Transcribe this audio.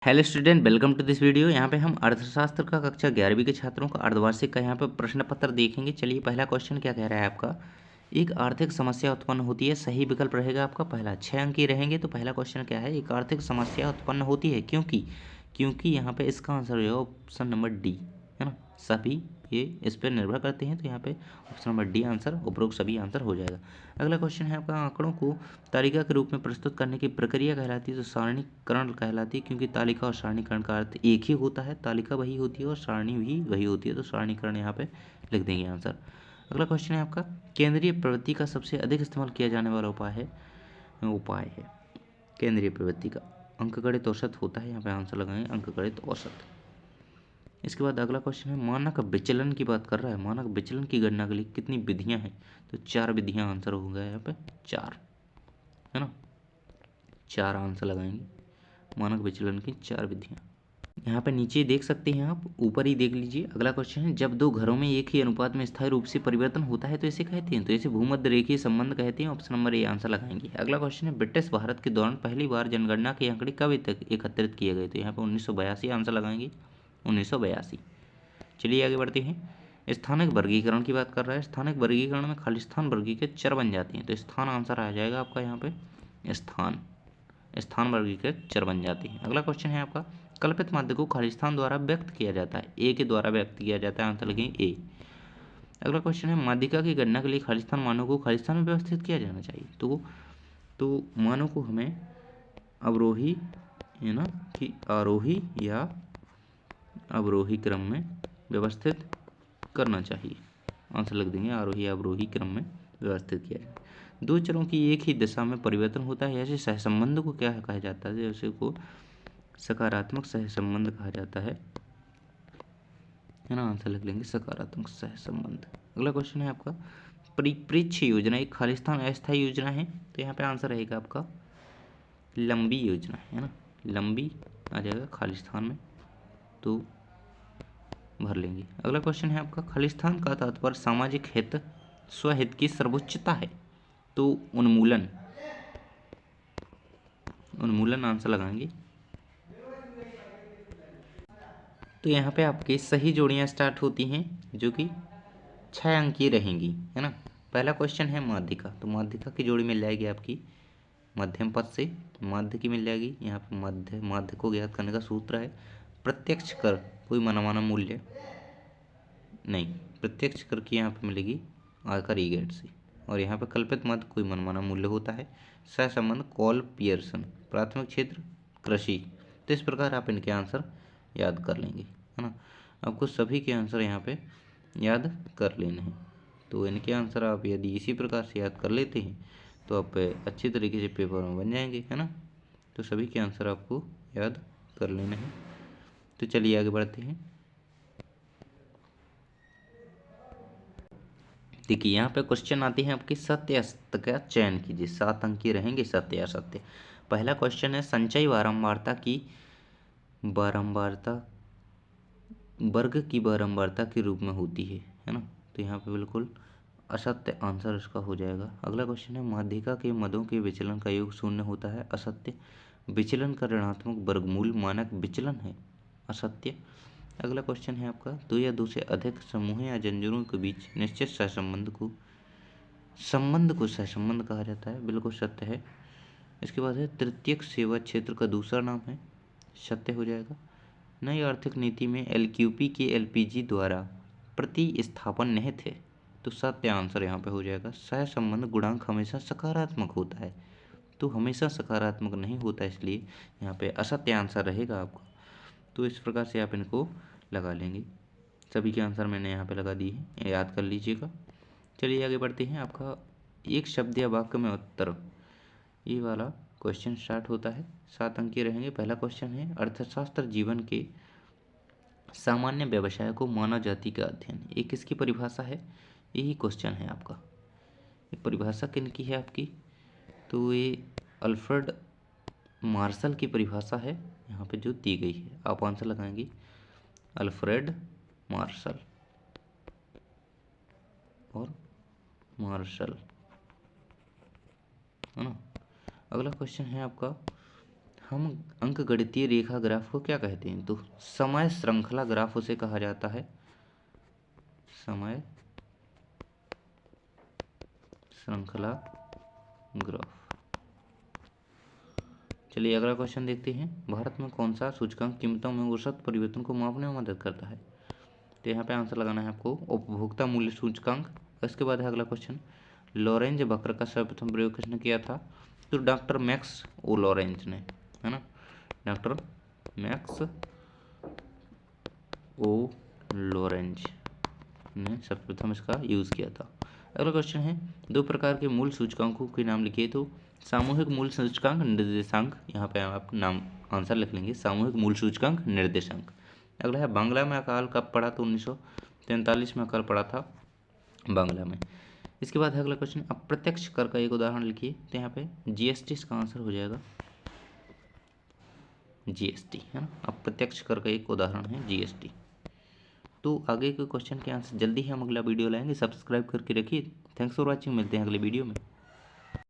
Hello student, welcome to this video. यहाँ पे हम अर्थशास्त्र का कक्षा 11वीं के छात्रों का अर्धवार्षिक का यहाँ पे प्रश्न पत्र देखेंगे। चलिए, पहला क्वेश्चन क्या कह रहा है आपका। एक आर्थिक समस्या उत्पन्न होती है, सही विकल्प रहेगा आपका पहला। 6 अंक ही रहेंगे। तो पहला क्वेश्चन क्या है, एक आर्थिक समस्या उत्पन्न होती है क्योंकि यहाँ पे इसका आंसर है ऑप्शन नंबर डी, है ना। सभी ये इस पर निर्भर करते हैं, तो यहाँ पे ऑप्शन नंबर डी आंसर, उपरोक्त सभी आंसर हो जाएगा। अगला क्वेश्चन है आपका, आंकड़ों को तालिका के रूप में प्रस्तुत करने की प्रक्रिया कहलाती है, तो सारणीकरण कहलाती है, क्योंकि तालिका और सारणीकरण का अर्थ एक ही होता है। तालिका वही होती है और सारणी भी वही होती है, तो सारणीकरण यहाँ पे लिख देंगे आंसर। अगला क्वेश्चन है आपका, केंद्रीय प्रवृत्ति का सबसे अधिक इस्तेमाल किया जाने वाला उपाय है केंद्रीय प्रवृत्ति का अंकगणित औसत होता है। यहाँ पे आंसर लगाएंगे अंकगणित औसत। इसके बाद अगला क्वेश्चन है, मानक विचलन की बात कर रहा है। मानक विचलन की गणना के लिए कितनी विधियां हैं, तो 4 विधियां आंसर हो गया यहाँ पे 4, है ना। 4 आंसर लगाएंगे, मानक विचलन की 4 विधियां। यहाँ पे नीचे देख सकते हैं आप, ऊपर ही देख लीजिए। अगला क्वेश्चन है, जब दो घरों में एक ही अनुपात में स्थायी रूप से परिवर्तन होता है तो इसे कहते हैं, तो इसे भूमध्य रेखीय संबंध कहते हैं। ऑप्शन नंबर ए आंसर लगाएंगे। अगला क्वेश्चन है, ब्रिटिश भारत के दौरान पहली बार जनगणना के आंकड़े कब एकत्रित किए गए, तो यहाँ पे 1982 आंसर लगाएंगे, 1982। चलिए आगे बढ़ते हैं। स्थानिक वर्गीकरण की बात कर रहा है। स्थानिक वर्गीकरण में खालिस्तान वर्गीकृत चर बन जाते हैं, तो स्थान आंसर आ जाएगा आपका यहाँ पे स्थान वर्गीकृत चर बन जाते हैं। अगला क्वेश्चन है आपका, कल्पित माध्य को खालिस्तान द्वारा व्यक्त किया जाता है, ए के द्वारा व्यक्त किया जाता है, आंसर लिखेंगे ए। अगला क्वेश्चन है, माध्यिका की गणना के लिए खालिस्तान मानों को खालिस्तान में व्यवस्थित किया जाना चाहिए, तो मानों को हमें अवरोही, है ना, कि आरोही या अवरोही क्रम में व्यवस्थित करना चाहिए, आंसर लिख देंगे आरोही अवरोही क्रम में व्यवस्थित किया जाए। दो चरों की एक ही दिशा में परिवर्तन होता है, ऐसे सहसंबंध को क्या कहा जाता है, जैसे को सकारात्मक सहसंबंध कहा जाता है ना। आंसर लिख लेंगे सकारात्मक सहसंबंध। अगला क्वेश्चन है आपका, परिप्रेक्ष्य योजना एक खालिस्तान अस्थायी योजना है, तो यहाँ पे आंसर रहेगा आपका लंबी योजना, है ना। लंबी आ जाएगा खालिस्तान में, तो भर लेंगे। अगला क्वेश्चन है आपका, खालिस्तान का तात्पर्य सामाजिक हित स्वहित की सर्वोच्चता है, तो उन्मूलन आंसर लगाएंगे। तो यहाँ पे आपकी सही जोड़ियाँ स्टार्ट होती हैं, जो कि 6 अंकीय रहेंगी, है ना। पहला क्वेश्चन है माध्यिका, तो माध्यिका की जोड़ी मिल जाएगी आपकी मध्यम पद से, माध्य की मिल जाएगी। यहाँ पे माध्य को ज्ञात करने का सूत्र है प्रत्यक्ष कर कोई मनमाना मूल्य नहीं, प्रत्यक्ष कर की यहाँ पे मिलेगी आयकर ई गेट से, और यहाँ पे कल्पित मध्य कोई मनमाना मूल्य होता है। सहसंबंध कॉल पियर्सन, प्राथमिक क्षेत्र कृषि। तो इस प्रकार आप इनके आंसर याद कर लेंगे, है ना। आपको सभी के आंसर यहाँ पे याद कर लेने हैं, तो इनके आंसर आप यदि इसी प्रकार से याद कर लेते हैं तो आप अच्छी तरीके से पेपर में बन जाएंगे, है ना। तो सभी के आंसर आपको याद कर लेने हैं। तो चलिए आगे बढ़ते हैं। देखिए, यहाँ पे क्वेश्चन आते हैं आपके सत्य असत्य का चयन कीजिए। 7 अंक के रहेंगे, सत्य असत्य। पहला क्वेश्चन है, संचयी बारंबारता वर्ग की बारंबारता के रूप में होती है ना। तो यहाँ पे बिल्कुल असत्य आंसर इसका हो जाएगा। अगला क्वेश्चन है, माध्यिका के मदों के विचलन का योग शून्य होता है, असत्य। विचलन का ऋणात्मक वर्गमूल मानक विचलन है, असत्य। अगला क्वेश्चन है आपका, दो या दो से अधिक समूह या जंजीरों के बीच निश्चित संबंध को सहसंबंध कहा जाता है, बिल्कुल सत्य है। इसके बाद है, तृतीयक सेवा क्षेत्र का दूसरा नाम है, सत्य हो जाएगा। नई आर्थिक नीति में एलक्यूपी के एलपीजी द्वारा प्रतिस्थापन निहित है, तो सत्य आंसर यहाँ पे हो जाएगा। सहसंबंध गुणांक हमेशा सकारात्मक होता है, तो हमेशा सकारात्मक नहीं होता, इसलिए यहाँ पे असत्य आंसर रहेगा आपका। तो इस प्रकार से आप इनको लगा लेंगे। सभी के आंसर मैंने यहाँ पे लगा दिए हैं, याद कर लीजिएगा। चलिए आगे बढ़ते हैं। आपका एक शब्द या वाक्य में उत्तर, ये वाला क्वेश्चन स्टार्ट होता है। 7 अंक के रहेंगे। पहला क्वेश्चन है, अर्थशास्त्र जीवन के सामान्य व्यवसाय को मानव जाति का अध्ययन, ये किसकी परिभाषा है, यही क्वेश्चन है आपका। ये परिभाषा किनकी है आपकी, तो ये अल्फ्रेड मार्शल की परिभाषा है यहाँ पे जो दी गई है। आप आंसर लगाएंगे अल्फ्रेड मार्शल और है ना। अगला क्वेश्चन है आपका, हम अंकगणितीय रेखा ग्राफ को क्या कहते हैं? तो समय श्रृंखला ग्राफ उसे कहा जाता है, समय श्रृंखला ग्राफ। चलिए अगला क्वेश्चन देखते हैं। भारत में कौन सा सूचकांक कीमतों में औसत परिवर्तन को मापने में मदद करता है? तो यहाँ पे आंसर लगाना है आपको उपभोक्ता मूल्य सूचकांक। इसके बाद है अगला क्वेश्चन, लॉरेंज वक्र का सर्वप्रथम प्रयोग किसने किया था? तो डॉक्टर मैक्स ओ लॉरेंज ने, है ना, डॉक्टर मैक्स ओ लॉरेंज ने सर्वप्रथम इसका यूज़ किया था। अगला क्वेश्चन है, दो प्रकार के मूल सूचकांकों के नाम लिखिए। तो सामूहिक मूल सूचकांक, निर्देशांक, यहाँ पे आप नाम आंसर लिख लेंगे, सामूहिक मूल सूचकांक, निर्देशांक। अगला है, बांग्ला में अकाल कब पड़ा? तो 1943 में अकाल पड़ा था बांग्ला में। इसके बाद है अगला क्वेश्चन, अप्रत्यक्ष कर का एक उदाहरण लिखिए। तो यहाँ पे जीएसटी इसका आंसर हो जाएगा, जीएसटी, है ना, अप्रत्यक्ष कर का एक उदाहरण है जीएसटी। तो आगे के क्वेश्चन के आंसर जल्दी ही हम अगला वीडियो लाएंगे, सब्सक्राइब करके रखिए। थैंक्स फॉर वॉचिंग, मिलते हैं अगले वीडियो में।